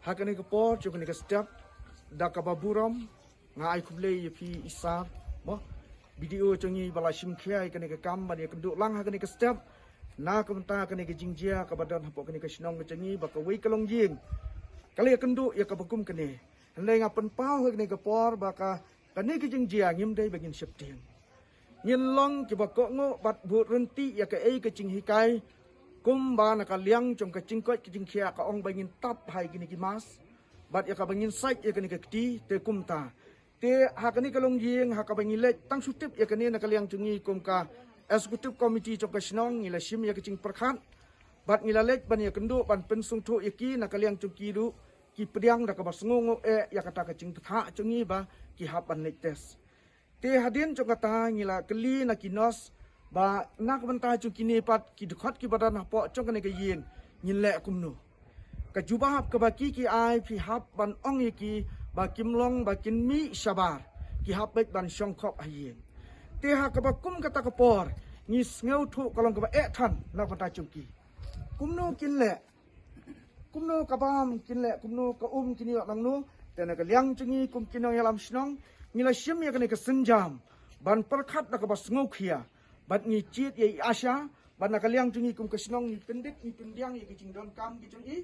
hakani ka por chukani ka step da ka baburam ngai kuble pi isar mo video chungi bala simkhia kani ka kam bani ka du lang hakani ka step na ka menta kani ka jingjia ka badan hapo kani ka snong chungi ba ka wei kalong jing kali ka ndu ya ka bakum kani handai ngapen pau kani ka por ba ka kani ka jingjia ngim dai bagin septiang nyin long ki ba ko ngo bat bu renti ya ka ei ka jing hikai kum ba na ka liang chong ka jingkot ka jingkhia ka ong bagin tap hai kini ki mas bat ya ka bangin sait ya kani ka kti te kum ta te hakani kalong jing hakabang ilet tang sutip ya kani na kaliang chungi kum ka executive committee chok ka snong ngila sim ya kaching perkhat bat ngila lek ban ya kendu ban pensung thu ya ki na kaliang chungki du ki pediang da ka basngongo ya kata kaching tha chungi ba ki hap ban lek tes te hadin chok kata ngila keli na kinos ba nak banta chungki ni pat ki dukhat ki badan hapo chok kani ka yin ngile kumnu ka jubah ka baki ki ai phi hap ban ong ya ki ba kimlong ba kinmi sabar ki hapet ban songkhop ayin te ha ka ba kum kata ka por ni ngeu thu kalong ka ba than na banta chungki kumno kinle kumno ka bam kinle kumno ka kini nang nu te na ka liang chungi kum kinong yalam snong ngila sim ya kani ka senjam ban perkhat na ka ba ngau khia bat ni chit ye asya ban na ka liang chungi kum ka snong ni pendit ni pendiang ye ki jingdon kam ki chungi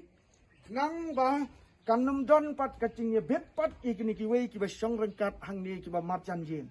nang ba kanum don pat kacing ye bet pat ikini ki wei ki ba song rengkat hang ni ki ba mat jan jin